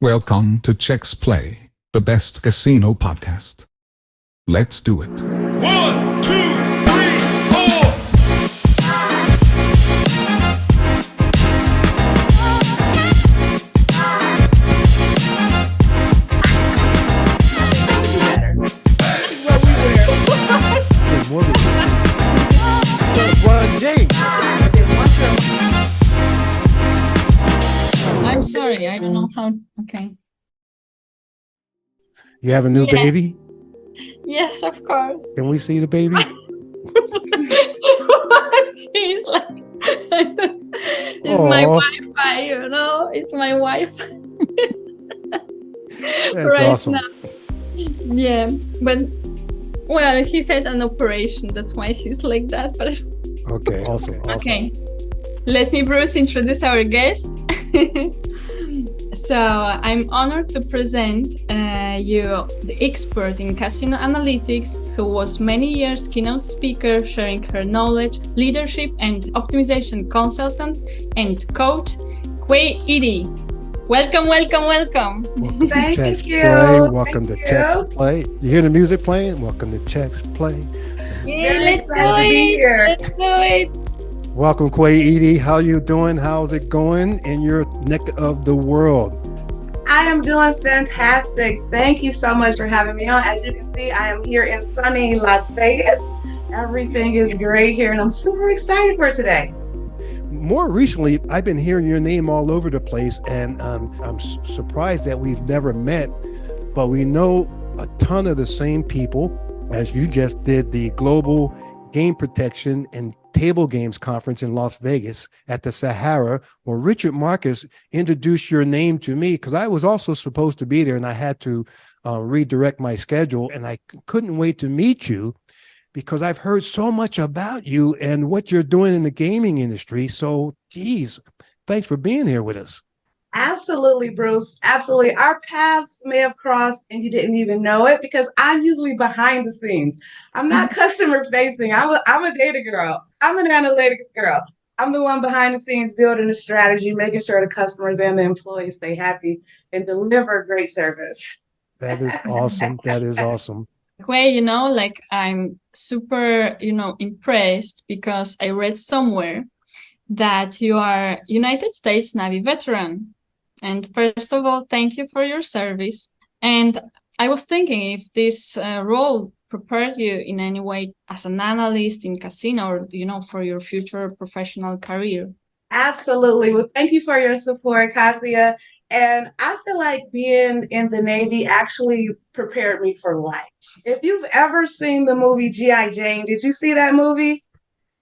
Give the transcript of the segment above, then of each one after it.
Welcome to Cheques Play, the best casino podcast. Let's do it. 1, 2, 3, 4. I'm sorry, I don't know how. Okay. You have a new baby? Yes, of course. Can we see the baby? He's like, it's my Wi-Fi, you know? It's my Wi-Fi. That's awesome. Now. Yeah, but well, he had an operation. That's why he's like that. But Okay, awesome. okay, let me, Bruce, introduce our guest. So I'm honored to present you the expert in casino analytics, who was many years keynote speaker, sharing her knowledge, leadership, and optimization consultant and coach, Quay Eady. Welcome, welcome, welcome. Welcome to Thank Cheques you. Play. Welcome Thank to Cheques you. Play. You hear the music playing? Welcome to Cheques Play. Yeah, Very let's do excited to be it. here. Let's do it. Welcome, Quay Eady. How you doing? How's it going in your neck of the world? I am doing fantastic. Thank you so much for having me on. As you can see, I am here in sunny Las Vegas. Everything is great here, and I'm super excited for today. More recently, I've been hearing your name all over the place, and I'm surprised that we've never met, but we know a ton of the same people, as you just did the Global Game Protection and Table Games Conference in Las Vegas at the Sahara, where Richard Marcus introduced your name to me, because I was also supposed to be there, and I had to redirect my schedule, and I couldn't wait to meet you, because I've heard so much about you and what you're doing in the gaming industry. So, geez, thanks for being here with us. Absolutely, Bruce. Absolutely. Our paths may have crossed and you didn't even know it, because I'm usually behind the scenes. I'm not customer facing. I'm a data girl. I'm an analytics girl. I'm the one behind the scenes building the strategy, making sure the customers and the employees stay happy and deliver great service. That is awesome. That is awesome. Quay, you know, like I'm super, impressed because I read somewhere that you are United States Navy veteran. And first of all, thank you for your service. And I was thinking if this role prepared you in any way as an analyst in casino or, for your future professional career. Absolutely. Well, thank you for your support, Kasia. And I feel like being in the Navy actually prepared me for life. If you've ever seen the movie G.I. Jane, did you see that movie?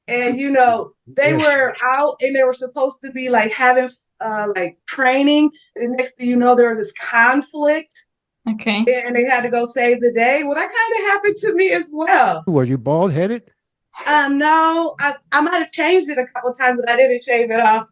And, they Yes. were out and they were supposed to be like having training. And the next thing you know, there was this conflict Okay. and they had to go save the day. Well, that kind of happened to me as well. Were you bald headed? No, I might have changed it a couple times, but I didn't shave it off.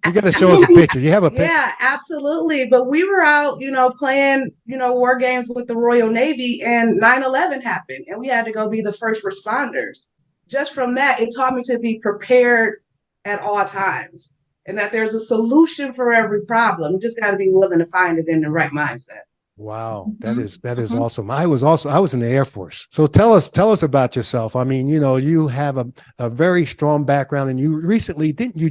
You got to show us a picture. You have a picture? Yeah, absolutely. But we were out, playing, war games with the Royal Navy, and 9/11 happened, and we had to go be the first responders. Just from that, it taught me to be prepared at all times, and that there's a solution for every problem. You just got to be willing to find it in the right mindset. Wow, that is awesome. I was in the Air Force. So tell us about yourself. I mean, you have a very strong background, and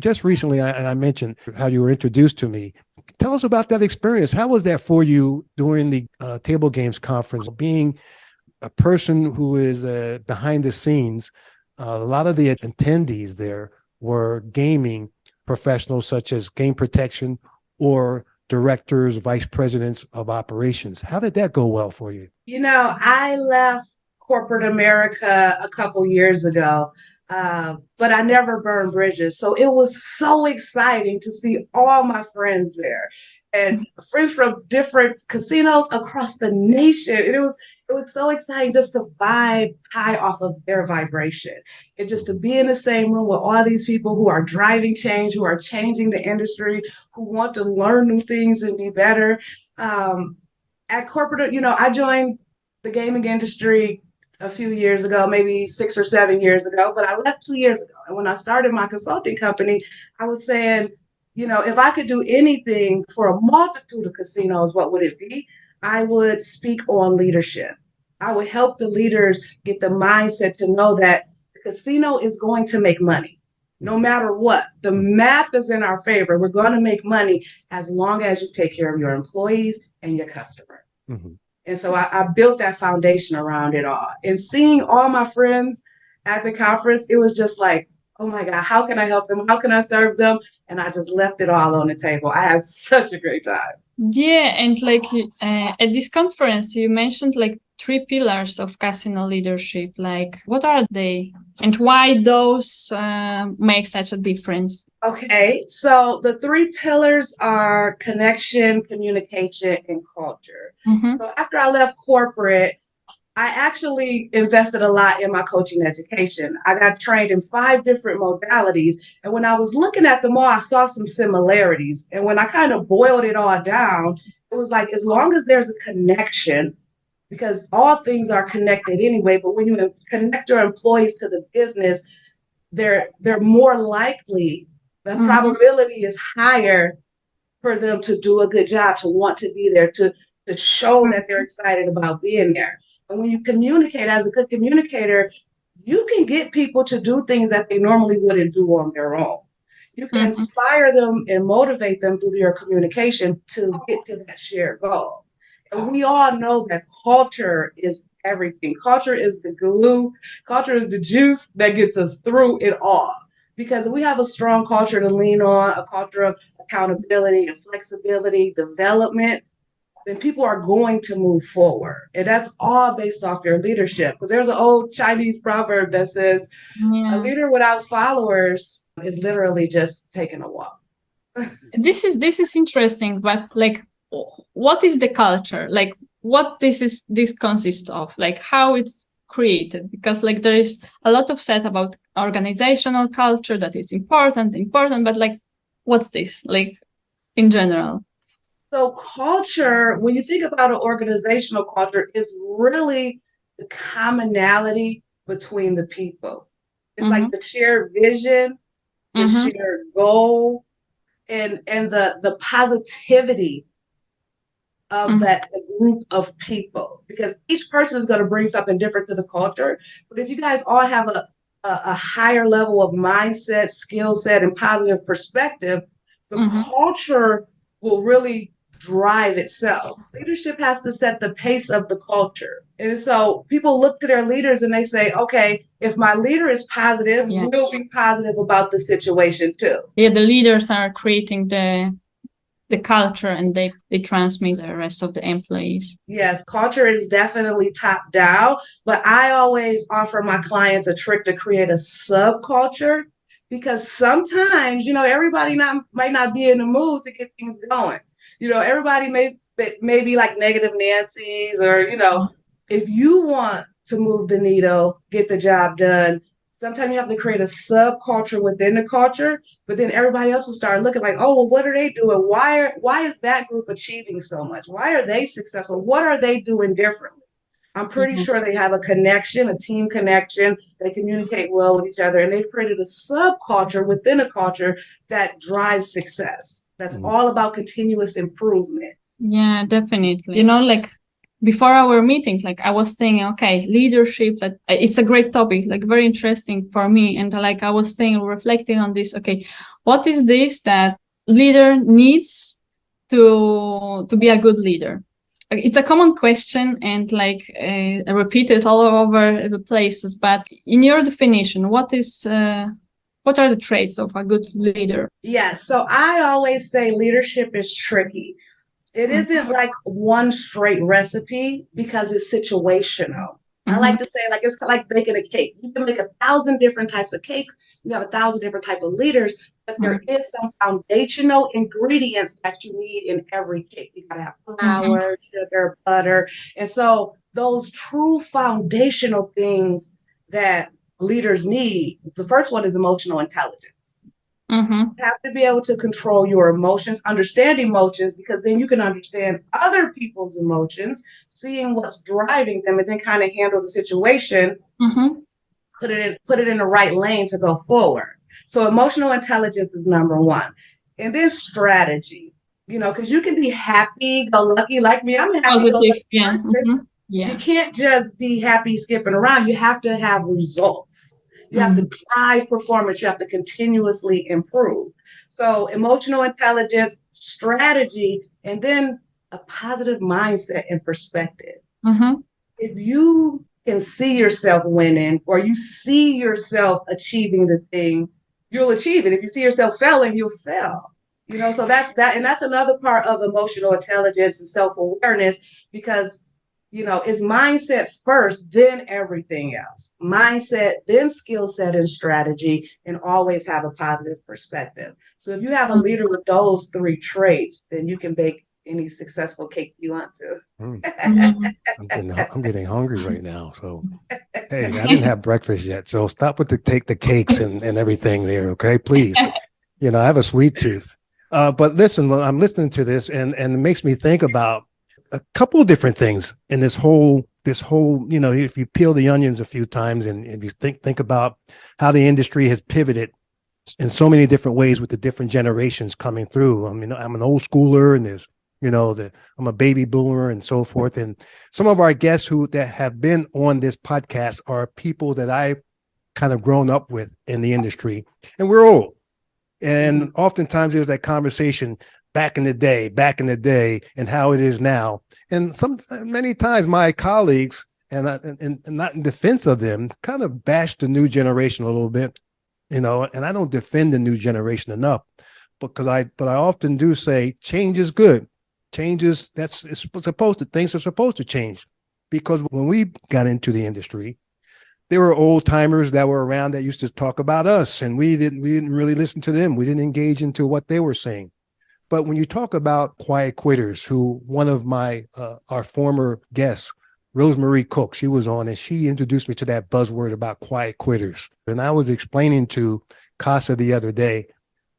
just recently I mentioned how you were introduced to me. Tell us about that experience. How was that for you during the Table Games Conference? Being a person who is behind the scenes, a lot of the attendees there were gaming professionals such as game protection or directors, vice presidents of operations. How did that go well for you? I left corporate America a couple years ago, but I never burned bridges. So it was so exciting to see all my friends there and friends from different casinos across the nation. And it was so exciting just to vibe high off of their vibration and just to be in the same room with all these people who are driving change, who are changing the industry, who want to learn new things and be better. At corporate, I joined the gaming industry a few years ago, maybe 6 or 7 years ago, but I left 2 years ago. And when I started my consulting company, I was saying, if I could do anything for a multitude of casinos, what would it be? I would speak on leadership. I would help the leaders get the mindset to know that the casino is going to make money no matter what. The math is in our favor. We're going to make money as long as you take care of your employees and your customer. Mhm. And so I built that foundation around it all. And seeing all my friends at the conference, it was just like, oh my God, how can I help them? How can I serve them? And I just left it all on the table. I had such a great time. Yeah, and like at this conference, you mentioned like 3 pillars of casino leadership. Like, what are they, and why those make such a difference? Okay, so the 3 pillars are connection, communication, and culture. Mm-hmm. So after I left corporate, I actually invested a lot in my coaching education. I got trained in 5 different modalities. And when I was looking at them all, I saw some similarities. And when I kind of boiled it all down, it was like, as long as there's a connection, because all things are connected anyway, but when you connect your employees to the business, they're more likely, the probability is higher for them to do a good job, to want to be there, to show that they're excited about being there. And when you communicate as a good communicator, you can get people to do things that they normally wouldn't do on their own. You can inspire them and motivate them through your communication to get to that shared goal. And we all know that culture is everything. Culture is the glue. Culture is the juice that gets us through it all. Because if we have a strong culture to lean on, a culture of accountability and flexibility, development, then people are going to move forward. And that's all based off your leadership. Because there's an old Chinese proverb that says, a leader without followers is literally just taking a walk. This is interesting, but like, what is the culture? Like, what this consists of? Like, how it's created? Because like there is a lot of said about organizational culture that is important, but like, what's this like in general? So culture, when you think about an organizational culture, is really the commonality between the people. It's like the shared vision, the shared goal, and the positivity of that group of people. Because each person is going to bring something different to the culture. But if you guys all have a higher level of mindset, skill set, and positive perspective, the culture will really drive itself. Leadership has to set the pace of the culture. And so people look to their leaders and they say, okay, if my leader is positive, we'll be positive about the situation too. Yeah, the leaders are creating the culture and they transmit the rest of the employees. Yes, culture is definitely top down, but I always offer my clients a trick to create a subculture, because sometimes, everybody might not be in the mood to get things going. Everybody may be like negative Nancy's, or, if you want to move the needle, get the job done, sometimes you have to create a subculture within the culture, but then everybody else will start looking like, oh, well, what are they doing? Why is that group achieving so much? Why are they successful? What are they doing differently? I'm pretty sure they have a connection, a team connection. They communicate well with each other, and they've created a subculture within a culture that drives success. That's all about continuous improvement. Yeah, definitely. Like before our meeting, like I was thinking, okay, leadership, that it's a great topic, like very interesting for me. And like I was thinking, reflecting on this, okay, what is this that leader needs to be a good leader? It's a common question and like repeated all over the places. But in your definition, what are the traits of a good leader? Yeah, so I always say leadership is tricky. It isn't like one straight recipe because it's situational. I like to say, like, it's like baking a cake. You can make 1,000 different types of cakes. You have 1,000 different types of leaders, but there is some foundational ingredients that you need in every cake. You gotta have flour, sugar, butter. And so those true foundational things that leaders need, the first one is emotional intelligence. You have to be able to control your emotions, understand emotions, because then you can understand other people's emotions, seeing what's driving them, and then kind of handle the situation, put it in the right lane to go forward. So emotional intelligence is number one. and then strategy. Because you can be happy go lucky like me. I'm a happy go Positive. lucky Yeah. person. Mhm. Yeah. You can't just be happy skipping around. You have to have results. You have to drive performance. You have to continuously improve. So emotional intelligence, strategy, and then a positive mindset and perspective. Mhm. If you can see yourself winning or you see yourself achieving the thing, you'll achieve it. If you see yourself failing, you'll fail. So that's that, and that's another part of emotional intelligence and self-awareness, because it's mindset first, then everything else. Mindset, then skill set and strategy, and always have a positive perspective. So if you have a leader with those three traits, then you can bake any successful cake you want to. Mhm. I'm getting hungry right now. So, hey, I didn't have breakfast yet. So stop with the cakes and everything there. Okay, please. I have a sweet tooth. But listen, well, I'm listening to this and it makes me think about a couple of different things in this whole, if you peel the onions a few times and if you think about how the industry has pivoted in so many different ways with the different generations coming through. I mean, I'm an old schooler and there's, I'm a baby boomer and so forth. And some of our guests that have been on this podcast are people that I kind of grown up with in the industry, and we're old. And oftentimes there's that conversation back in the day and how it is now. And many times my colleagues, and not in defense of them, kind of bash the new generation a little bit, and I don't defend the new generation enough, but I often do say change is good. Things are supposed to change, because when we got into the industry, there were old timers that were around that used to talk about us, and we didn't really listen to them. We didn't engage into what they were saying. But when you talk about quiet quitters, who one of our former guests, Rosemarie Cook, she was on, and she introduced me to that buzzword about quiet quitters. And I was explaining to Kasia the other day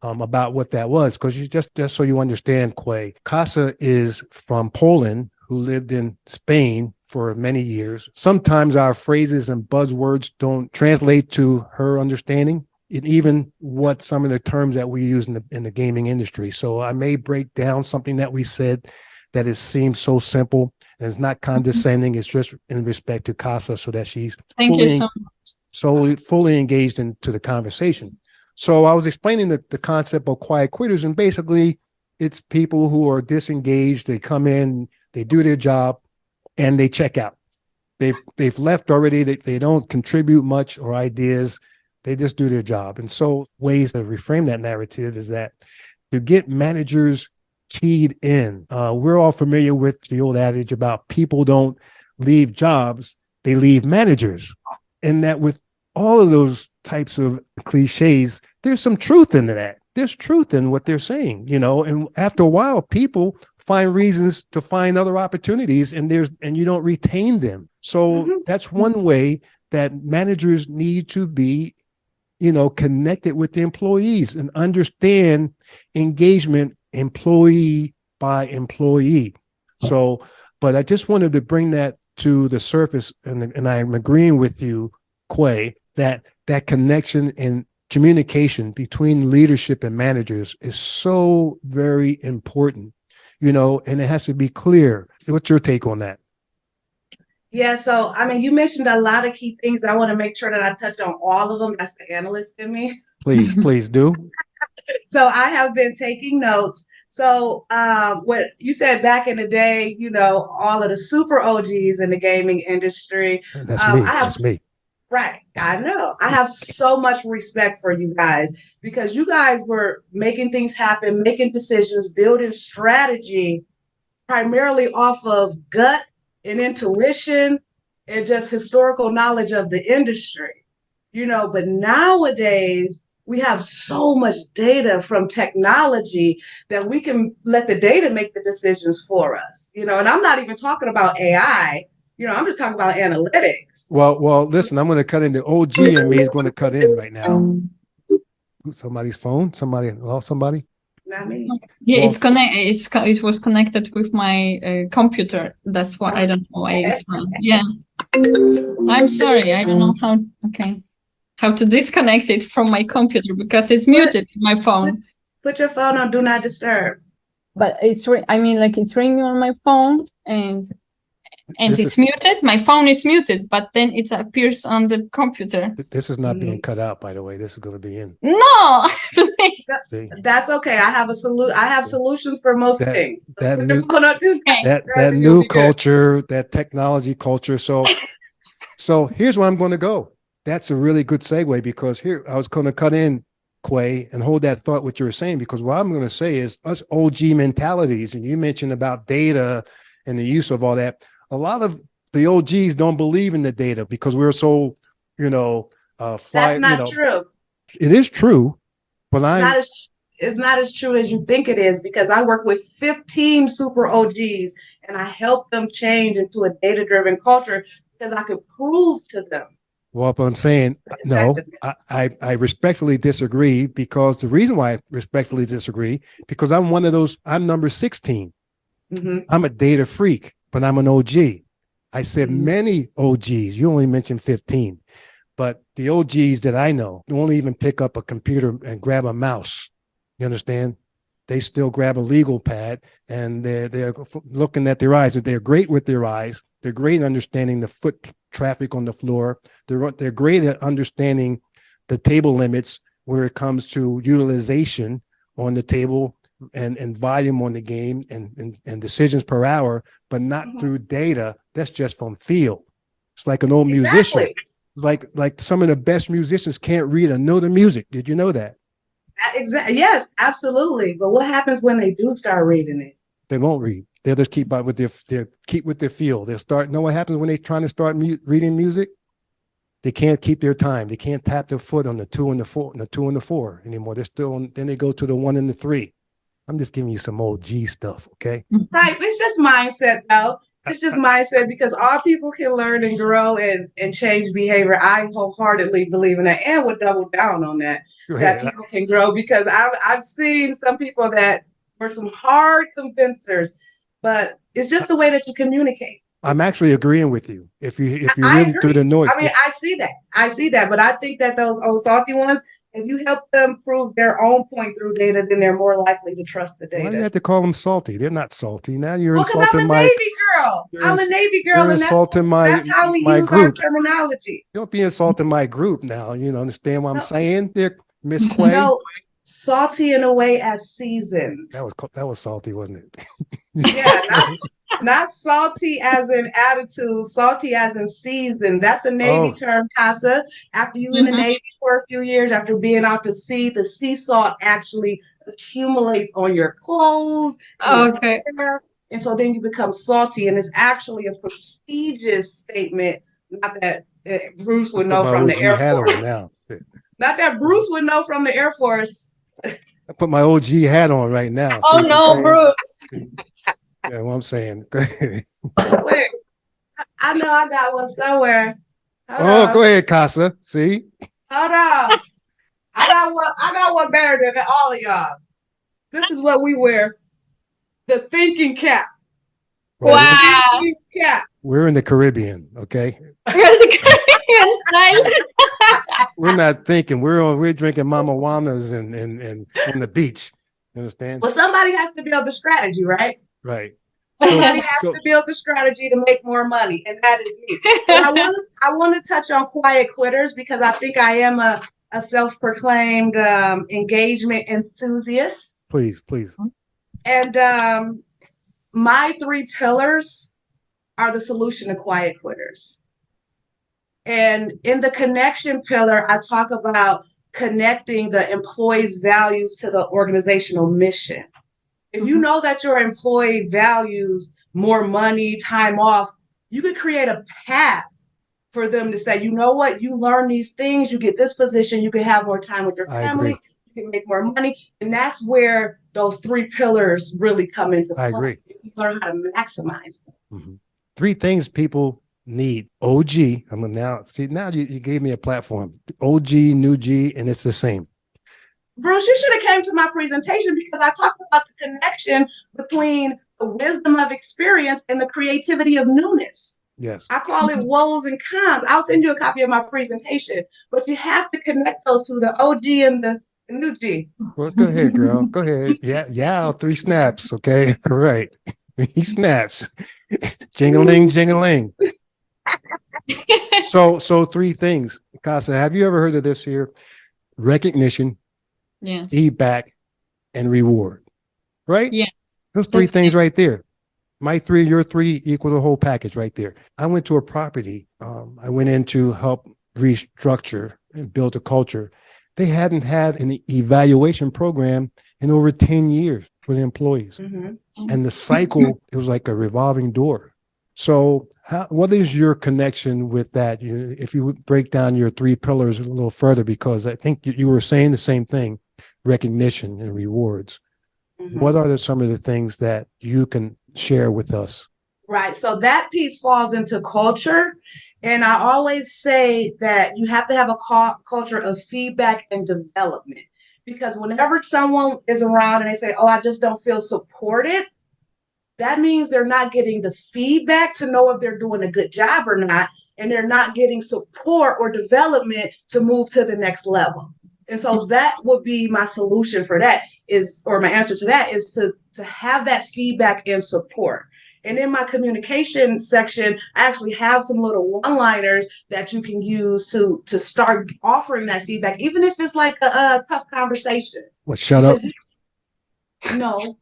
about what that was, because you just so you understand, Quay, Kasia is from Poland, who lived in Spain for many years. Sometimes our phrases and buzzwords don't translate to her understanding, and even what some of the terms that we use in the gaming industry. So I may break down something that we said that it seems so simple, and it's not condescending. It's just in respect to Kasia, so that she's fully engaged into the conversation. So I was explaining the concept of quiet quitters, and basically it's people who are disengaged. They come in, they do their job, and they check out. They've left already. They don't contribute much or ideas. They just do their job. And so ways to reframe that narrative is that to get managers keyed in, we're all familiar with the old adage about people don't leave jobs, they leave managers. And that with all of those types of cliches, there's some truth in that. There's truth in what they're saying, and after a while, people find reasons to find other opportunities, and you don't retain them. So that's one way that managers need to be, connected with the employees and understand engagement employee by employee. So, but I just wanted to bring that to the surface, and I'm agreeing with you, Quay, that connection and communication between leadership and managers is so very important, and it has to be clear. What's your take on that? Yeah, so you mentioned a lot of key things. I want to make sure that I touch on all of them. That's the analyst in me. Please do. So I have been taking notes. So what you said back in the day, all of the super OGs in the gaming industry. That's me. Right. I know. I have so much respect for you guys, because you guys were making things happen, making decisions, building strategy primarily off of gut and intuition and just historical knowledge of the industry, but nowadays we have so much data from technology that we can let the data make the decisions for us, and I'm not even talking about AI. I'm just talking about analytics. Well, listen, I'm going to cut in. The OG in me is going to cut in right now. Somebody's phone? Somebody lost somebody? Not me. Yeah, it's connected. It was connected with my computer. That's why I don't know why it's wrong. Yeah, I'm sorry. I don't know how. Okay, how to disconnect it from my computer, because it's muted in my phone. Put your phone on Do Not Disturb. But it's it's ringing on my phone, and This it's is- muted. My phone is muted, but then it appears on the computer. This is not being cut out, by the way. This is going to be in. No, please. See? That's okay. I have solutions for most That- things. So that put new- your phone on Do Not Okay. That Disturb and you'll new be good. culture, that technology culture. So here's where I'm going to go. That's a really good segue, because here I was going to cut in, Quay, and hold that thought what you were saying, because what I'm going to say is us OG mentalities, and you mentioned about data and the use of all that. A lot of the OGs don't believe in the data because we're so, That's not true. It is true, but It's not as true as you think it is, because I work with 15 super OGs and I help them change into a data-driven culture because I could prove to them. Well, but I'm saying, no, I respectfully disagree, because the reason why I respectfully disagree, because I'm number 16. Mhm. I'm a data freak, but I'm an OG. I said Mhm. many OGs, you only mentioned 15, but the OGs that I know won't even pick up a computer and grab a mouse. You understand? They still grab a legal pad, and they're looking at their eyes. They're great with their eyes. They're great at understanding the foot traffic on the floor. They're great at understanding the table limits where it comes to utilization on the table and volume on the game and decisions per hour, but not Mhm. through data. That's just from feel. It's like an old musician. Exactly. Like some of the best musicians can't read a note of music. Did you know that? Exactly. Yes, absolutely. But what happens when they do start reading it? They won't read. They'll just keep up with their feel. They'll start. Know what happens when they're trying to start reading music? They can't keep their time. They can't tap their foot on the 2 and the 4, and the 2 and the 4 anymore. They're still on. Then they go to the 1 and the 3. I'm just giving you some old G stuff, okay? Right. It's just mindset, though. It's just mindset, because all people can learn and grow and change behavior. I wholeheartedly believe in that, and would double down on that. That people can grow, because I've seen some people that were some hard convincers, but it's just the way that you communicate. I'm actually agreeing with you. If you I really agree. through the noise, I mean, I see that, but I think that those old salty ones, if you help them prove their own point through data, then they're more likely to trust the why do you data. have to call them salty? They're not salty. Now you're Well, because I'm insulting a my. Navy girl. you're I'm a ins- Navy girl, you're and insulting that's how we my use group. our terminology. Don't be insulting my group now. You know, understand what I'm No. saying, there, Miss Quay? No, salty in a way as seasoned. That was salty, wasn't it? Yeah, not salty as in attitude, salty as in seasoned. That's a Navy Oh. term, Kasia. After you in the Mhm. Navy for a few years, after being out to sea, the sea salt actually accumulates on your clothes, and Okay. your hair, and so then you become salty. And it's actually a prestigious statement. Not that Bruce would know Put my from the OG Air hat Force. on now. Not that Bruce would know from the Air Force. I put my OG hat on right now. Oh See what I'm no, saying? Bruce. Yeah, what I'm saying. Wait, I know I got one somewhere. Hold Oh, on. go ahead, Casa. See? Hold on. I got one better than all of y'all. This is what we wear. The thinking cap. Well, Wow. Thinking cap. We're in the Caribbean, okay? You're the Caribbean style. We're not thinking. We're drinking mama wanas and on the beach. You understand? Well, somebody has to build the strategy, right? Right. Somebody has so- to build the strategy to make more money, and that is me. But I want to touch on quiet quitters, because I think I am a self-proclaimed engagement enthusiast. Please. And my 3 pillars are the solution to quiet quitters. And in the connection pillar, I talk about connecting the employee's values to the organizational mission. If you know that your employee values more money, time off, you could create a path for them to say, you know what, you learn these things, you get this position, you can have more time with your I family, agree. you can make more money. And that's where those 3 pillars really come into play. I agree. You learn how to maximize them. Mhm. 3 things people need. OG. I'm gonna now you gave me a platform. OG, new G, and it's the same. Bruce, you should have came to my presentation, because I talked about the connection between the wisdom of experience and the creativity of newness. Yes. I call it woes and cons. I'll send you a copy of my presentation, but you have to connect those two, the OG and the New G. Well, go ahead, girl. Go ahead. Yeah, 3 snaps. Okay. All right. 3 snaps. Jingling, jingling. So 3 things. Kasia, have you ever heard of this here? Recognition, Yes. feedback, and reward. Right? Yeah. Those 3 That's things right there. My 3, your 3 equal the whole package right there. I went to a property. I went in to help restructure and build a culture. They hadn't had an evaluation program in over 10 years for the employees. Mm-hmm. And the cycle, it was like a revolving door. So what is your connection with that? If you would break down your 3 pillars a little further, because I think you were saying the same thing, recognition and rewards. Mm-hmm. What are some of the things that you can share with us? Right. So that piece falls into culture. And I always say that you have to have a culture of feedback and development. Because whenever someone is around and they say, oh, I just don't feel supported, that means they're not getting the feedback to know if they're doing a good job or not. And they're not getting support or development to move to the next level. And so that would be my solution for that or my answer to that is to have that feedback and support. And in my communication section, I actually have some little one-liners that you can use to start offering that feedback, even if it's like a tough conversation. What, shut up? No.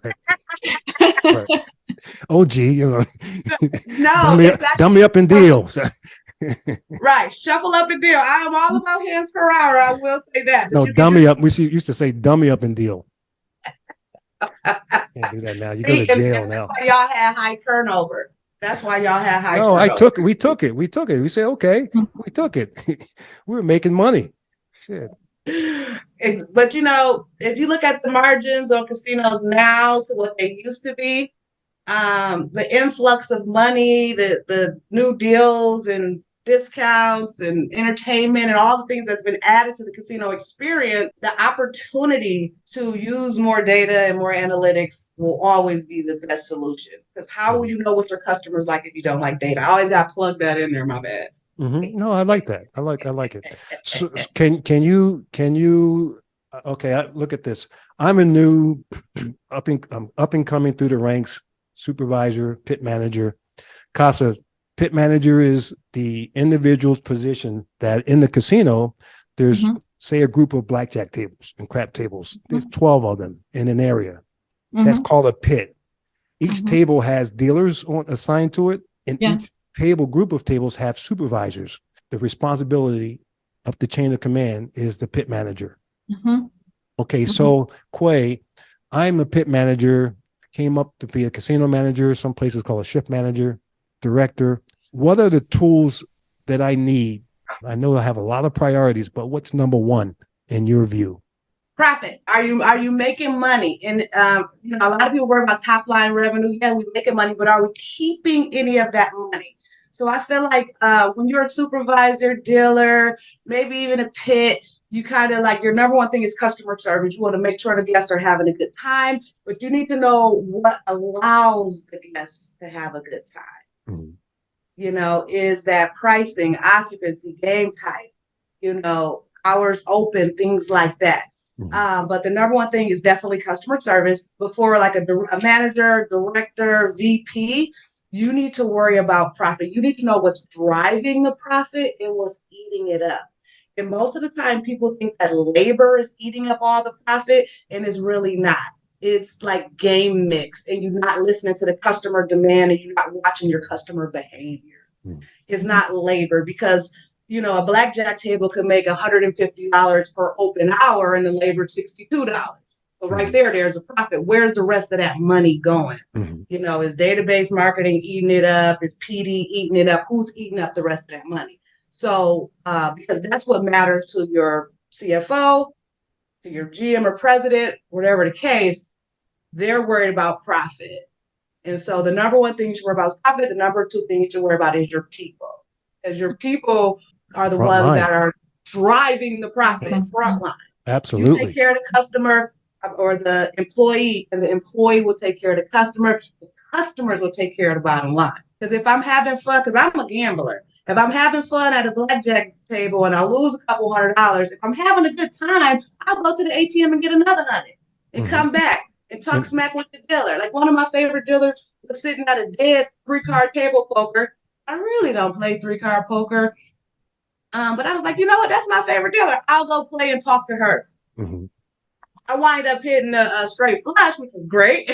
Right. Oh, gee, No, dumb me up and deal. Right. Shuffle up and deal. I am all about hands per hour. I will say that. No, dummy up. We used to say dummy up and deal. Can't do that now. You go to jail now. That's why y'all had high turnover. That's why y'all had high turnover. No, we took it. We said, okay, we took it. We were making money. Shit. But if you look at the margins on casinos now to what they used to be, the influx of money, the new deals and discounts and entertainment and all the things that's been added to the casino experience, the opportunity to use more data and more analytics will always be the best solution. Because how will you know what your customers like if you don't like data? I always got to plug that in there, my bad. Mm-hmm. No, I like that. I like it. So can you okay, look at this. I'm a new up and coming through the ranks, supervisor, pit manager. Kasia, pit manager is the individual's position that in the casino, there's say a group of blackjack tables and crap tables. There's 12 of them in an area. That's called a pit. Each table has dealers assigned to it, and each group of tables have supervisors. The responsibility up the chain of command is the pit manager. Okay, so Quay, I'm a pit manager, came up to be a casino manager, some places call a shift manager, director. What are the tools that I need? I know I have a lot of priorities, but what's number 1 in your view? Profit. Are you making money? And a lot of people worry about top line revenue. Yeah, we're making money, but are we keeping any of that money? So I feel like when you're a supervisor, dealer, maybe even a pit, you kind of like your number 1 thing is customer service. You want to make sure the guests are having a good time, but you need to know what allows the guests to have a good time. Is that pricing, occupancy, game type, hours open, things like that. But the number 1 thing is definitely customer service. Before like a manager, director, VP, you need to worry about profit. You need to know what's driving the profit and what's eating it up. And most of the time people think that labor is eating up all the profit, and it's really not. It's like game mix, and you're not listening to the customer demand, and you're not watching your customer behavior. It's not labor, because a blackjack table could make $150 per open hour and the labor $62. So right there's a profit. Where's the rest of that money going? Is database marketing eating it up? Is PD eating it up? Who's eating up the rest of that money? So because that's what matters to your CFO, to your GM or president, whatever the case, they're worried about profit. And so the number 1 thing you should worry about is profit. The number 2 thing you should worry about is your people. Because your people are the ones that are driving the profit front line. Absolutely. You take care of the customer or the employee, and the employee will take care of the customer. The customers will take care of the bottom line. Because if I'm having fun, because I'm a gambler, If I'm having fun at a blackjack table and I lose a couple $100, if I'm having a good time, I'll go to the ATM and get another 100 and come back and talk smack with the dealer. Like one of my favorite dealers was sitting at a dead 3-card table poker. I really don't play 3-card poker. But I was like, you know what? That's my favorite dealer. I'll go play and talk to her. I wind up hitting a straight flush, which was great.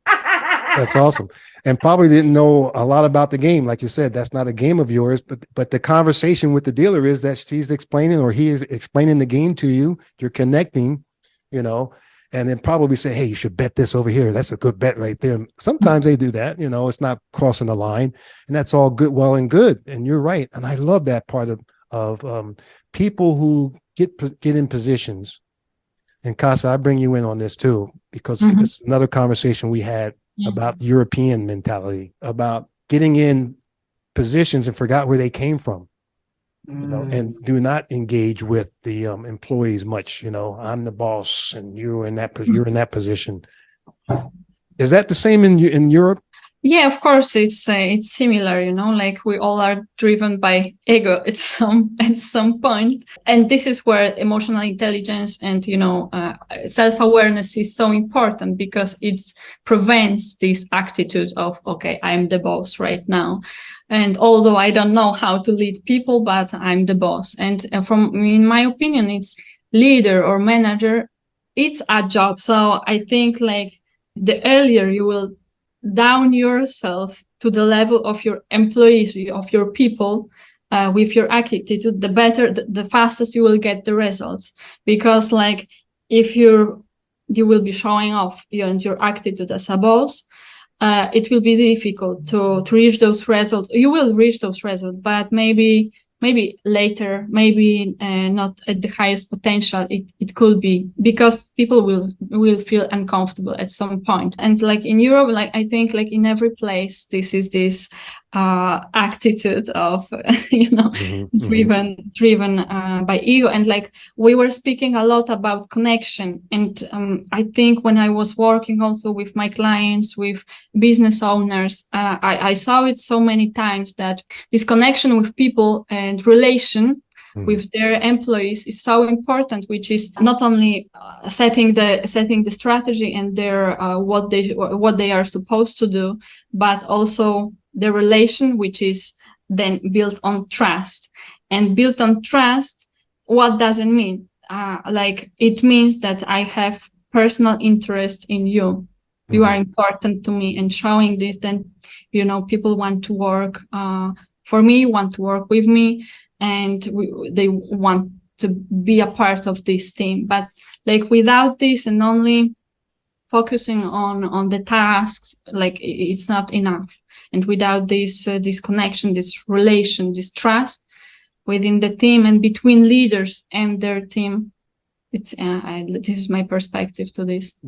That's awesome. And probably didn't know a lot about the game. Like you said, that's not a game of yours, but the conversation with the dealer is that she's explaining or he is explaining the game to you. You're connecting, you know, and then probably say, hey, you should bet this over here. That's a good bet right there. Sometimes they do that, you know, it's not crossing the line, and that's all good, well and good. And you're right. And I love that part of people who get in positions. And Kasia, I bring you in on this too, because it's another conversation we had about European mentality, about getting in positions and forgot where they came from, you know, and do not engage with the employees much. You know, I'm the boss, and you're in that position. Is that the same in Europe? Yeah, of course, it's similar, you know, like we all are driven by ego at some point. And this is where emotional intelligence and, you know, self-awareness is so important, because it prevents this attitude of, okay, I'm the boss right now. And although I don't know how to lead people, but I'm the boss. And in my opinion, it's leader or manager, it's a job. So I think like the earlier you will down yourself to the level of your employees, of your people, with your attitude, the better, the fastest you will get the results. Because like if you will be showing off your attitude as a boss, it will be difficult to reach those results. You will reach those results, but maybe later, maybe not at the highest potential it could be, because people will feel uncomfortable at some point. And like in Europe, like I think like in every place, this is this attitude of you know, driven by ego. And like we were speaking a lot about connection, and I think when I was working also with my clients, with business owners, I saw it so many times that this connection with people and relation with their employees is so important, which is not only setting the strategy and their what they are supposed to do, but also the relation, which is then built on trust. And built on trust, what does it mean? Like it means that I have personal interest in you. You are important to me, and showing this, then, you know, people want to work for me, want to work with me, and they want to be a part of this team. But like without this and only focusing on the tasks, like it's not enough. And without this connection, this relation, this trust within the team and between leaders and their team, it's this is my perspective to this.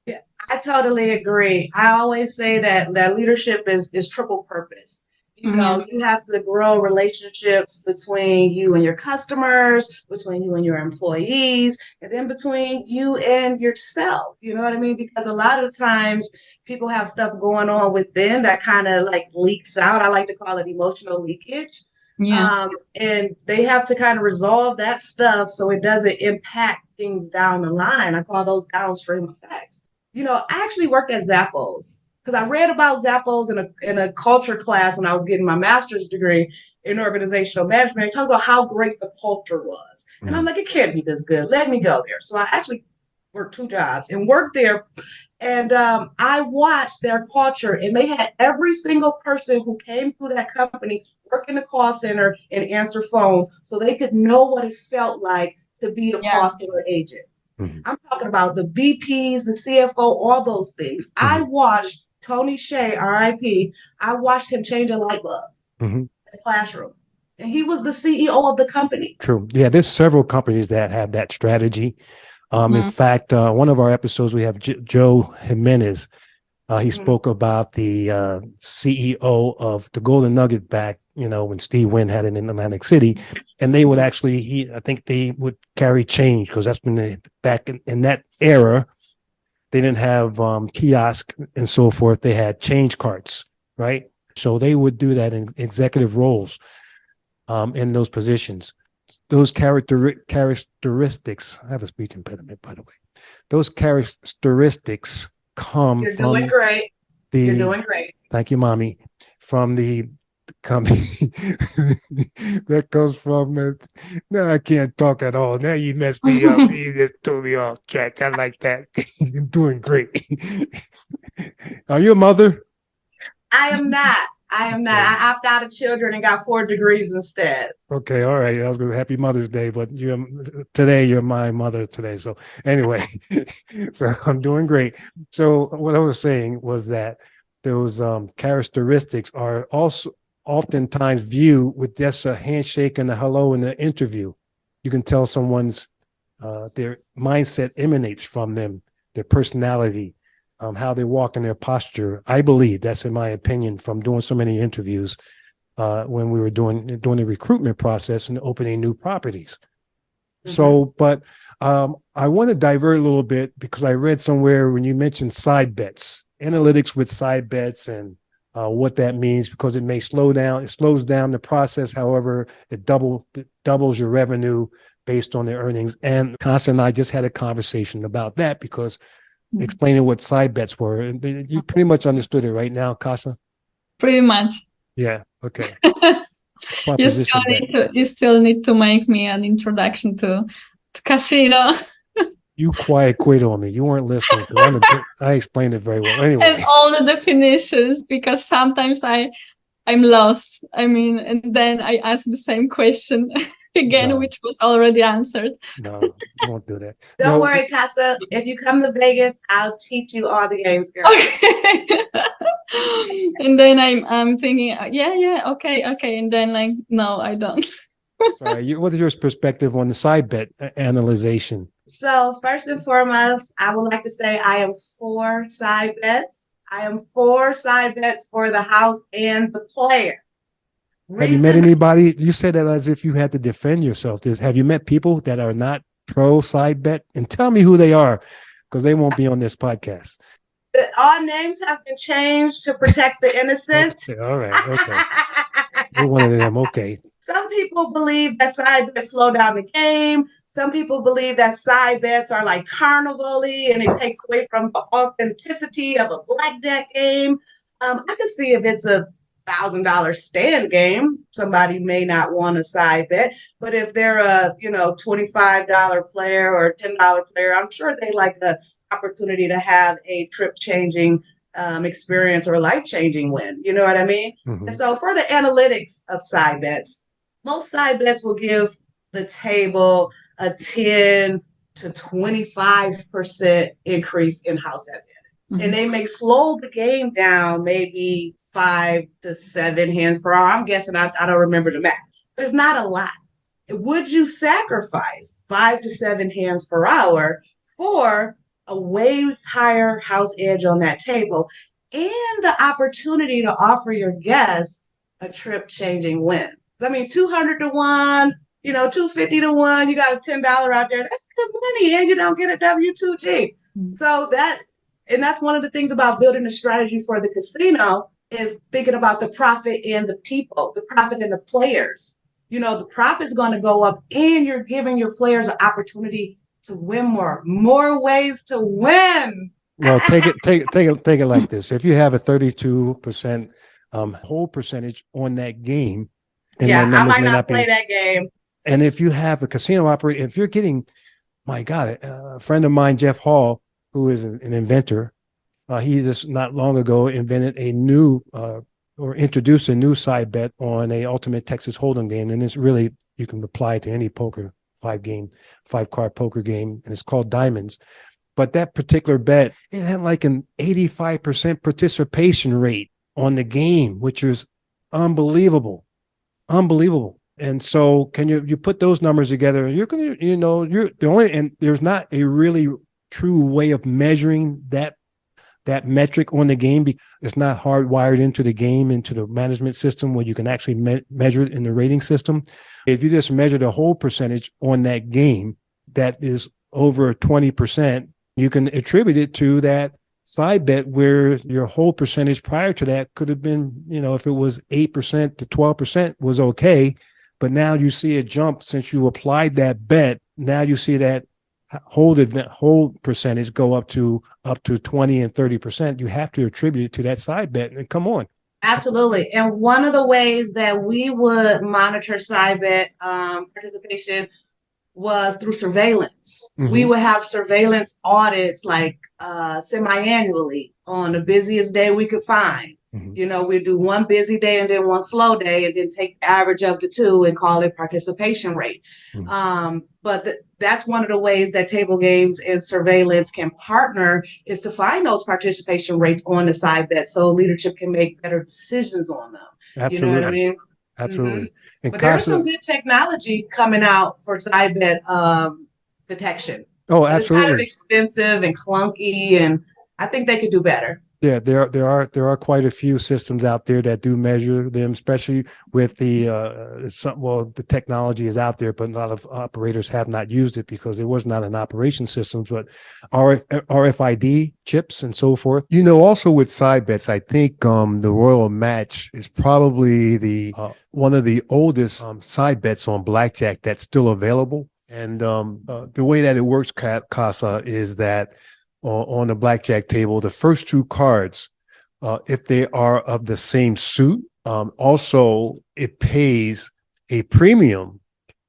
Yeah, I totally agree. I always say that leadership is triple purpose. You know, you have to grow relationships between you and your customers, between you and your employees, and then between you and yourself. You know what I mean? Because a lot of times people have stuff going on within that kind of like leaks out. I like to call it emotional leakage. And they have to kind of resolve that stuff so it doesn't impact things down the line. I call those downstream effects. You know, I actually worked at Zappos, because I read about Zappos in a culture class when I was getting my master's degree in organizational management. They talked about how great the culture was. And I'm like, it can't be this good. Let me go there. So I actually worked 2 jobs and worked there. And I watched their culture, and they had every single person who came through that company work in the call center and answer phones so they could know what it felt like to be a call center agent. I'm talking about the VPs, the CFO, all those things. I watched Tony Shea, RIP, I watched him change a light bulb in the classroom. And he was the CEO of the company. True. Yeah, there's several companies that have that strategy. In fact, one of our episodes, we have Joe Jimenez. He spoke about the CEO of the Golden Nugget back, you know, when Steve Wynn had it in Atlantic City. And they would actually, I think they would carry change, because that's when back in that era, they didn't have kiosk and so forth. They had change carts, right? So they would do that in executive roles. in those positions. Those characteristics, I have a speech impediment, by the way. Those characteristics come You're from doing great. You're the, doing great. thank you, mommy, from the company that comes from no, I can't talk at all. Now you messed me up. You just threw me off track. I like that. You're doing great. Are you a mother? I am not. I am not. Okay. I opted out of children and got 4 degrees instead. Okay, all right. I was going to Happy Mother's Day, but you're my mother today. So anyway, so I'm doing great. So what I was saying was that those characteristics are also oftentimes viewed with just a handshake and a hello in the interview. You can tell someone's their mindset emanates from them, their personality, how they walk in their posture. I believe that's in my opinion from doing so many interviews when we were doing the recruitment process and opening new properties. So, but I want to divert a little bit because I read somewhere when you mentioned side bets, analytics with side bets and what that means, because it may slows down the process. However, it doubles your revenue based on the earnings. And Kasia and I just had a conversation about that because explaining what side bets were, and you pretty much understood it right now, Kasia? Pretty much. Yeah. Okay. You still need to make me an introduction to casino. You quit on me. You weren't listening. I explained it very well. Anyway. And all the definitions, because sometimes I'm lost. I mean, and then I ask the same question again, No. which was already answered. No, don't do that. Don't worry, Casa. If you come to Vegas, I'll teach you all the games, girl. Okay. And then I'm thinking, okay. And then like, no, I don't. Sorry, what is your perspective on the side bet analyzation? So first and foremost, I would like to say I am for side bets. I am for side bets for the house and the player. Have you met anybody? You said that as if you had to defend yourself. Have you met people that are not pro side bet? And tell me who they are, because they won't be on this podcast. All names have been changed to protect the innocent. Okay, all right. Okay. You're one of them. Okay. Some people believe that side bets slow down the game. Some people believe that side bets are like carnival-y and it takes away from the authenticity of a blackjack game. I can see if it's a $1,000 stand game, somebody may not want a side bet. But if they're a $25 player or $10 player, I'm sure they like the opportunity to have a trip-changing experience or a life-changing win. You know what I mean? Mm-hmm. And so for the analytics of side bets, most side bets will give the table a 10 to 25% increase in house advantage. Mm-hmm. And they may slow the game down maybe 5 to 7 hands per hour. I'm guessing, I don't remember the math, but it's not a lot. Would you sacrifice 5 to 7 hands per hour for a way higher house edge on that table and the opportunity to offer your guests a trip-changing win? I mean, 200 to 1, 250 to 1, you got a $10 out there. That's good money, and you don't get a W-2G. Mm-hmm. So that's one of the things about building a strategy for the casino is thinking about the profit and the people, the profit and the players. The profit's going to go up, and you're giving your players an opportunity to win more ways to win. Well, take it like this. If you have a 32% hold percentage on that game, and I might not play that game. And if you have a casino operator, if you're getting, my God, a friend of mine, Jeff Hall, who is an inventor, he just not long ago invented a new or introduced a new side bet on a ultimate Texas Hold'em game, and it's really, you can apply it to any poker 5-card poker game, and it's called Diamonds. But that particular bet, it had like an 85% participation rate on the game, which was unbelievable. And so can you put those numbers together, you're going to, you're the only, and there's not a really true way of measuring that metric on the game, because it's not hardwired into the game, into the management system where you can actually measure it in the rating system. If you just measure the whole percentage on that game, that is over 20%, you can attribute it to that side bet where your whole percentage prior to that could have been, if it was 8% to 12% was okay. but now you see a jump since you applied that bet. Now you see that hold percentage go up to 20 and 30%. You have to attribute it to that side bet. And come on. Absolutely. And one of the ways that we would monitor side bet participation was through surveillance. Mhm. We would have surveillance audits like semi-annually on the busiest day we could find. Mhm. You know, we do one busy day and then one slow day and then take the average of the two and call it participation rate. But that's one of the ways that table games and surveillance can partner, is to find those participation rates on the side bet so leadership can make better decisions on them. Absolutely. You know what I mean? Absolutely. And But there's Kasia, some good technology coming out for side bet detection. oh, But it's kind of absolutely. expensive and clunky, and I think they could do better. Yeah, there are quite a few systems out there that do measure them, especially with the the technology is out there, but a lot of operators have not used it because it was not an operation system. But RFID chips and so forth. You know, also with side bets, I think the Royal Match is probably the one of the oldest side bets on blackjack that's still available. And the way that it works, Casa, is that on the blackjack table, the first two cards, if they are of the same suit, also it pays a premium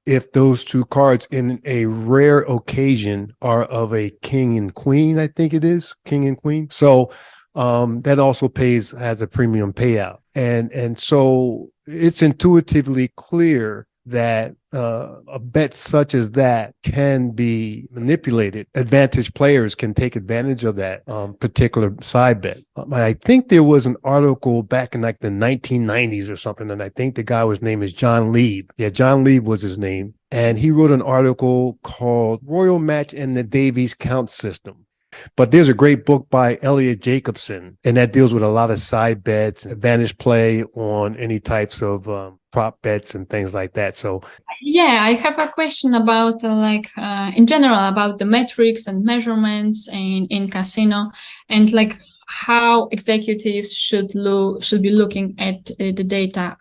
if those two cards in a rare occasion are of a king and queen. I think it is king and queen. So that also has a premium payout. And so it's intuitively clear that a bet such as that can be manipulated. Advantage players can take advantage of that particular side bet. I think there was an article back in like the 1990s or something, and I think the guy was name is John Lieb. Yeah, John Lieb was his name. And he wrote an article called Royal Match and the Davies Count System. But there's a great book by Elliot Jacobson, and that deals with a lot of side bets, advantage play on any types of prop bets and things like that. So, yeah, I have a question about in general about the metrics and measurements in casino, and like how executives should be looking at the data.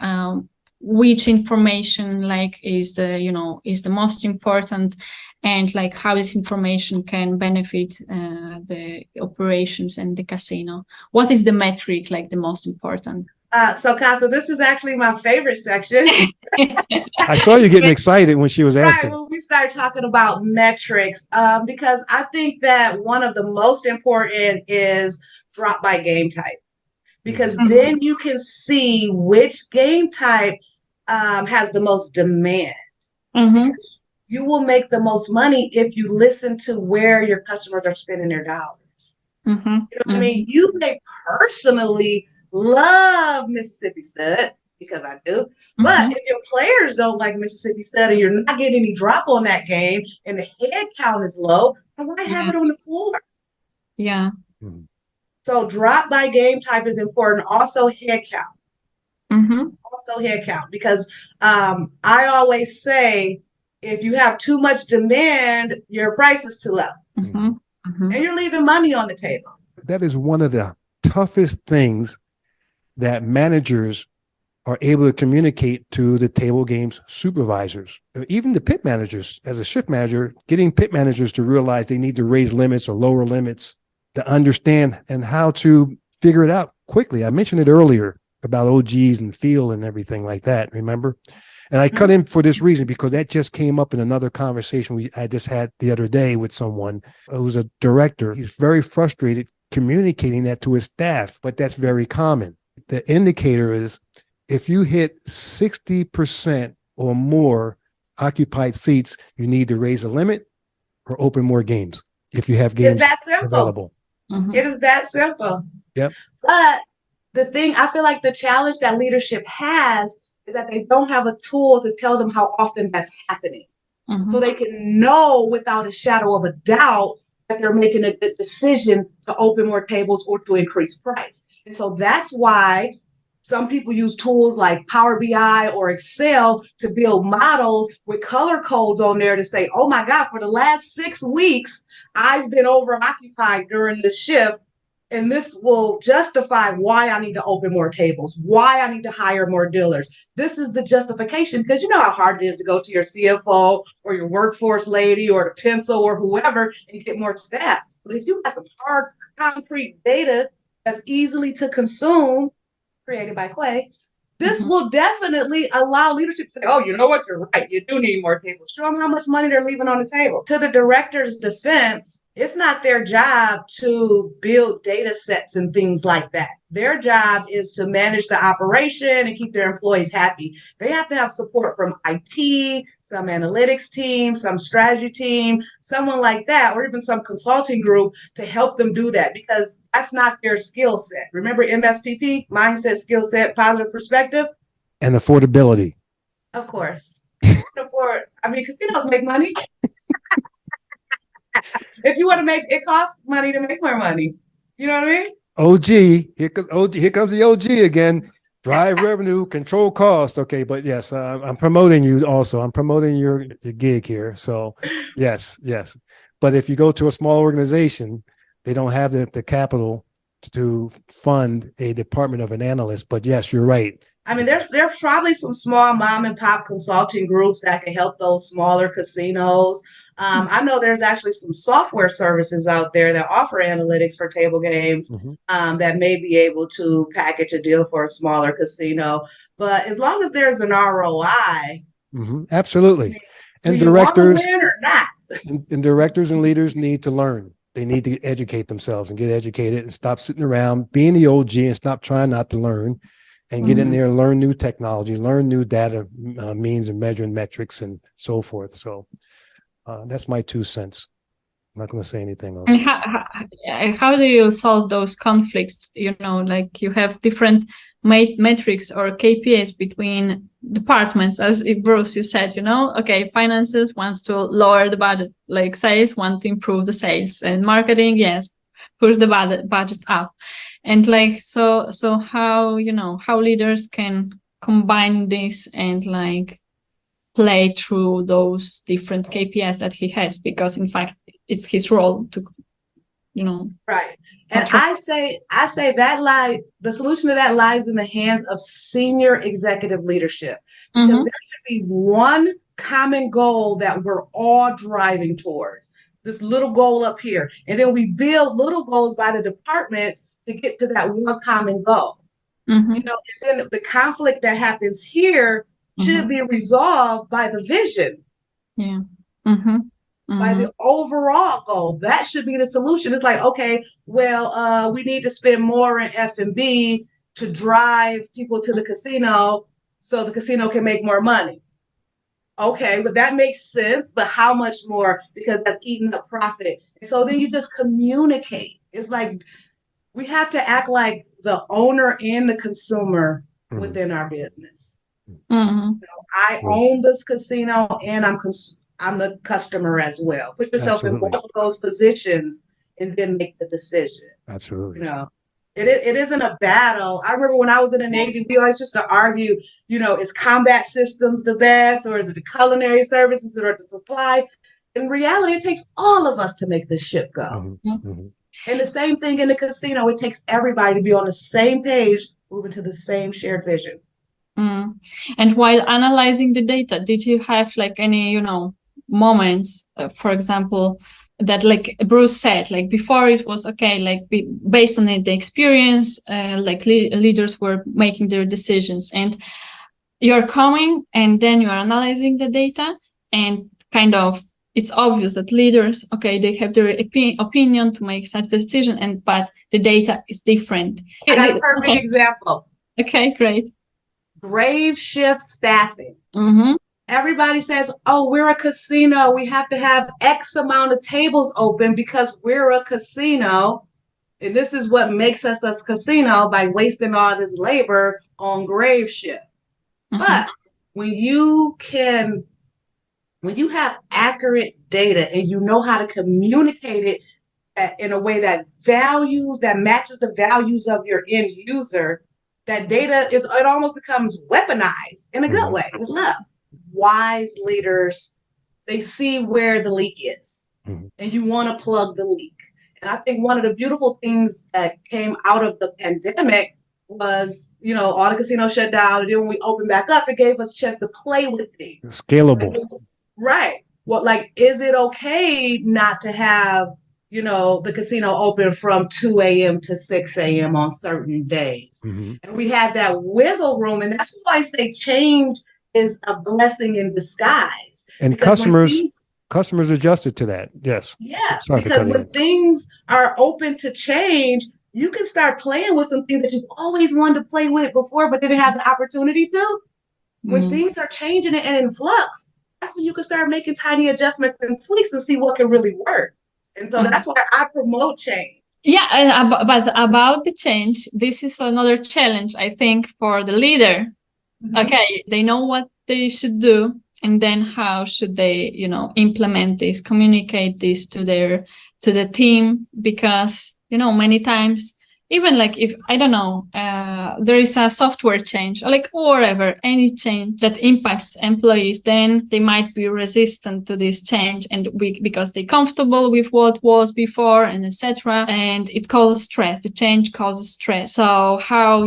Which information is the most important, and like how this information can benefit the operations and the casino. What is the metric the most important? So Casa, this is actually my favorite section. I saw you getting excited when she was asking. Right, when we started talking about metrics, because I think that one of the most important is drop by game type, because then you can see which game type has the most demand. You will make the most money if you listen to where your customers are spending their dollars. You know what I mean? You may personally love Mississippi Stud, because I do, but if your players don't like Mississippi Stud and you're not getting any drop on that game and the head count is low, then why have it on the floor? Yeah. So drop by game type is important. Also head count. Also head count, because I always say if you have too much demand, your price is too low, and you're leaving money on the table. That is one of the toughest things that managers are able to communicate to the table games supervisors, even the pit managers. As a shift manager, getting pit managers to realize they need to raise limits or lower limits, to understand and how to figure it out quickly. I mentioned it earlier about OGs and feel and everything like that, remember? And I cut in for this reason, because that just came up in another conversation I just had the other day with someone who's a director. He's very frustrated communicating that to his staff, but that's very common. The indicator is if you hit 60% or more occupied seats, you need to raise a limit or open more games if you have games It's that simple. available. It is that simple. Yep. But the thing, I feel like the challenge that leadership has is that they don't have a tool to tell them how often that's happening. So they can know without a shadow of a doubt that they're making a good decision to open more tables or to increase price. And so that's why some people use tools like Power BI or Excel to build models with color codes on there to say, oh my God, for the last 6 weeks, I've been over occupied during the shift And this will justify why I need to open more tables, why I need to hire more dealers. This is the justification, because you know how hard it is to go to your CFO or your workforce lady or the pencil or whoever and get more staff. But if you have some hard, concrete data that's easily to consume, created by Quay, this will definitely allow leadership to say, oh, you know what, you're right. You do need more tables. Show them how much money they're leaving on the table. To the director's defense, it's not their job to build data sets and things like that. Their job is to manage the operation and keep their employees happy. They have to have support from IT, some analytics team, some strategy team, someone like that, or even some consulting group to help them do that, because that's not their skill set. Remember MSPP, mindset, skill set, positive perspective? And affordability. Of course. Casinos make money. If you want to make, it costs money to make more money. You know what I mean? Here comes the OG again. Drive revenue, control cost. Okay, but yes, I'm promoting you also. I'm promoting your gig here. So yes. But if you go to a small organization, they don't have the capital to fund a department of an analyst. But yes, you're right. I mean, there's probably some small mom and pop consulting groups that can help those smaller casinos. I know there's actually some software services out there that offer analytics for table games that may be able to package a deal for a smaller casino. But as long as there's an ROI, absolutely. And do directors you want to win or not? and directors and leaders need to learn. They need to educate themselves and get educated and stop sitting around being the OG and stop trying not to learn, and get in there and learn new technology, learn new data means and measuring metrics and so forth. So that's my 2 cents. I'm not going to say anything else. And how do you solve those conflicts? You know, like you have different metrics or KPIs between departments, as Bruce, you said, you know, okay, finances wants to lower the budget, like sales want to improve the sales, and marketing, yes, push the budget up. And like, so how, you know, how leaders can combine this and like play through those different KPIs that he has, because in fact it's his role to, you know. Right. And I say that the solution to that lies in the hands of senior executive leadership, because there should be one common goal that we're all driving towards, this little goal up here. And then we build little goals by the departments to get to that one common goal. You know, and then the conflict that happens here should be resolved by the vision. Yeah. By the overall goal. That should be the solution. It's like, okay, well, we need to spend more in F&B to drive people to the casino so the casino can make more money. Okay, but that makes sense, but how much more? Because that's eating up profit. And so then you just communicate. It's like we have to act like the owner and the consumer within our business. You know, I own this casino and I'm the customer as well. Put yourself in both of those positions and then make the decision. Absolutely. You know, it isn't a battle. I remember when I was in the Navy, we always used to argue, you know, is combat systems the best, or is it the culinary services, or the supply? In reality, it takes all of us to make this ship go. And the same thing in the casino. It takes everybody to be on the same page, moving to the same shared vision. And while analyzing the data, did you have like any, you know, moments, for example, that like Bruce said, like before it was okay, like based on the experience, like leaders were making their decisions, and you're coming and then you are analyzing the data, and kind of it's obvious that leaders, okay, they have their opinion to make such a decision, but the data is different. I got a perfect example. Okay, great. Grave shift staffing. Everybody says, oh, we're a casino. We have to have X amount of tables open because we're a casino. And this is what makes us a casino, by wasting all this labor on grave shift. But when you have accurate data and you know how to communicate it in a way that matches the values of your end user, that data it almost becomes weaponized in a good way, with love. Wise leaders, they see where the leak is, and you want to plug the leak. And I think one of the beautiful things that came out of the pandemic was, all the casinos shut down. And then when we opened back up, it gave us a chance to play with things. Scalable. Right. Well, like, is it okay not to have, the casino open from 2 a.m. to 6 a.m. on certain days? Mm-hmm. And we had that wiggle room. And that's why I say change is a blessing in disguise. And Because customers adjusted to that. Yes. yeah, Sorry for because cutting when in. things are open to change, you can start playing with some things that you've always wanted to play with before, but didn't have the opportunity to. When things are changing and in flux, that's when you can start making tiny adjustments and tweaks and see what can really work. And so that's why I promote change. Yeah, but about the change, this is another challenge, I think, for the leader. Okay, they know what they should do, and then how should they, implement this, communicate this to the team? Because, many times, even like if, I don't know, there is a software change, or like whatever, any change that impacts employees, then they might be resistant to this change, and because they're comfortable with what was before, and etc. And it causes stress. The change causes stress. So how,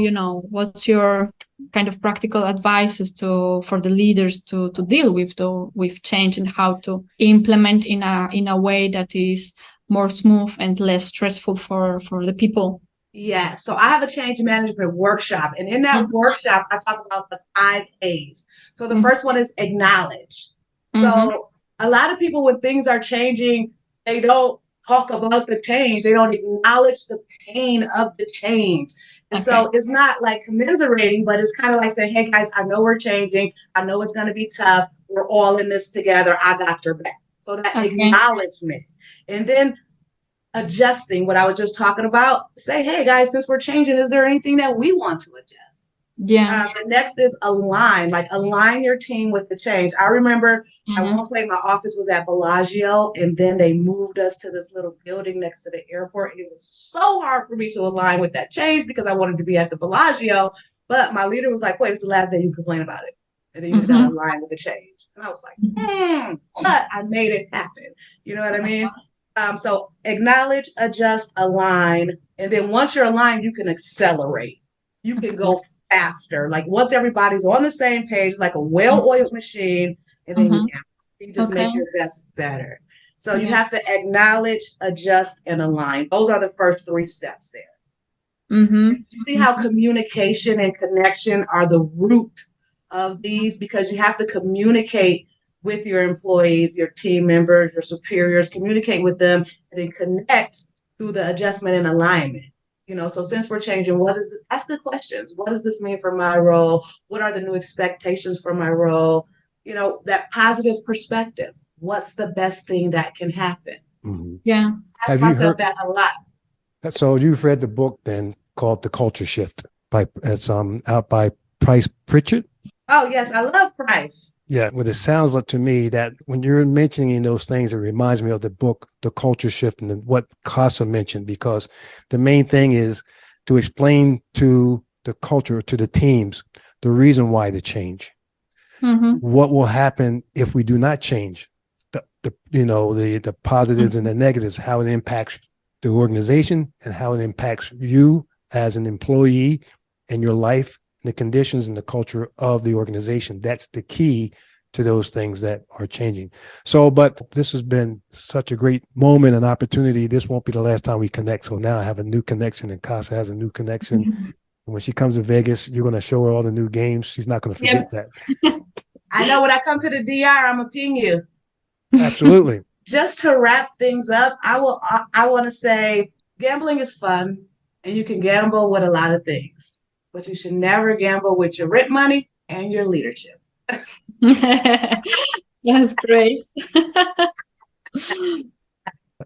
what's your kind of practical advices for the leaders to deal with change, and how to implement in a way that is more smooth and less stressful for the people? Yeah, so I have a change management workshop, and in that workshop, I talk about the 5 A's. So the first one is acknowledge. So a lot of people, when things are changing, they don't talk about the change. They don't acknowledge the pain of the change. And so it's not like commiserating, but it's kind of like saying, hey guys, I know we're changing. I know it's going to be tough. We're all in this together. I got your back. So that acknowledgement. And then adjusting, what I was just talking about, say, hey guys, since we're changing, is there anything that we want to adjust? Yeah. The next is align your team with the change. I remember at one point my office was at Bellagio, and then they moved us to this little building next to the airport. And it was so hard for me to align with that change because I wanted to be at the Bellagio. But my leader was like, wait, it's the last day you complain about it. And then you just got to align with the change. And I was like, but I made it happen. You know what I mean? So acknowledge, adjust, align. And then once you're aligned, you can accelerate. You can go faster. Like once everybody's on the same page, like a well-oiled machine, and then you just make your best better. So you have to acknowledge, adjust, and align. Those are the first 3 steps there. You see how communication and connection are the root of these, because you have to communicate with your employees, your team members, your superiors, communicate with them, and then connect through the adjustment and alignment. So since we're changing, ask the questions. What does this mean for my role? What are the new expectations for my role? That positive perspective. What's the best thing that can happen? Yeah. Ask myself that a lot. So you've read the book then called The Culture Shift out by Price Pritchett? Oh, yes. I love Price. Yeah. Well, it sounds like to me that when you're mentioning those things, it reminds me of the book, The Culture Shift, and what Kasia mentioned, because the main thing is to explain to the culture, to the teams, the reason why the change. What will happen if we do not change? The positives and the negatives, how it impacts the organization and how it impacts you as an employee and your life, the conditions and the culture of the organization. That's the key to those things that are changing. So, but this has been such a great moment and opportunity. This won't be the last time we connect. So now I have a new connection, and Kasia has a new connection. When she comes to Vegas, you're going to show her all the new games. She's not going to forget that. I know when I come to the DR, I'm going to ping you. Absolutely. Just to wrap things up, I want to say gambling is fun, and you can gamble with a lot of things. But you should never gamble with your rent money and your leadership. That's great.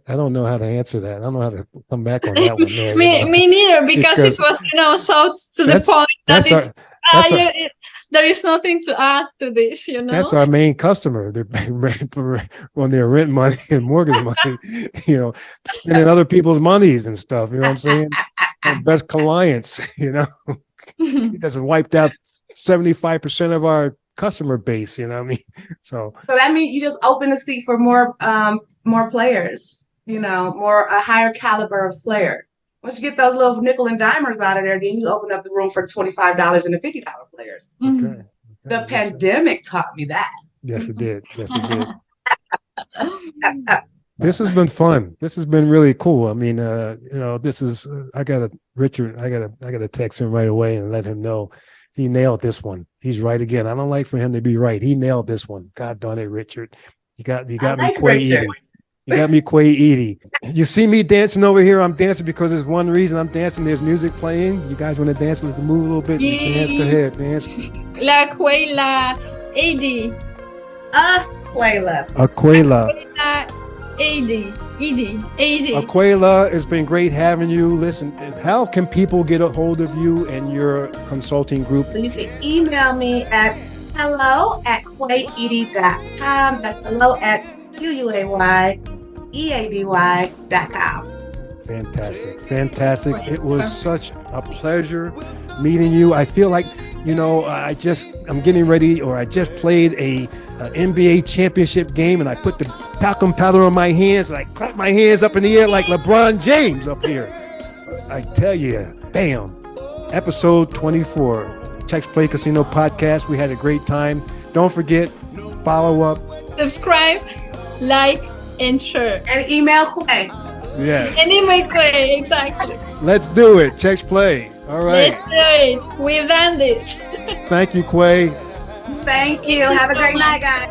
I don't know how to answer that. I don't know how to come back on that one. There, me neither, because it was so to the point that there is nothing to add to this. That's our main customer. They're on their rent money and mortgage money. Spending other people's monies and stuff. You know what I'm saying? Our best clients. He doesn't wiped out 75% of our customer base. You know what I mean? So that means you just open the seat for more players. more a higher caliber of player. Once you get those little nickel and dimers out of there, then you open up the room for $25 and the $50 players. Okay. The pandemic taught me that. Yes, it did. Yes, it did. This has been fun. This has been really cool. I mean, this is. I got to text him right away and let him know he nailed this one. He's right again. I don't like for him to be right. He nailed this one. God darn it, Richard. You got me, Quay Eady. You got me, Quay Eady. You see me dancing over here. I'm dancing because there's one reason I'm dancing. There's music playing. You guys want to dance? We can move a little bit. Dance. Go ahead, dance. La Quay Eady. Aquila. Eady. Aquila, it's been great having you. Listen, how can people get a hold of you and your consulting group? You can email me at hello@quayeady.com. That's hello@quayeady.com. Fantastic. It was such a pleasure meeting you. I feel like, I'm getting ready, or I just played an NBA championship game, and I put the talcum powder on my hands, and I clap my hands up in the air like LeBron James up here. I tell you, bam. Episode 24, Cheques Play Casino Podcast. We had a great time. Don't forget, follow up, subscribe, like, and share. And email Quay. Yes. And email Quay, exactly. Let's do it. Cheques Play. All right. Let's do it. We've done this. Thank you, Quay. Thank you. Have a great night, guys.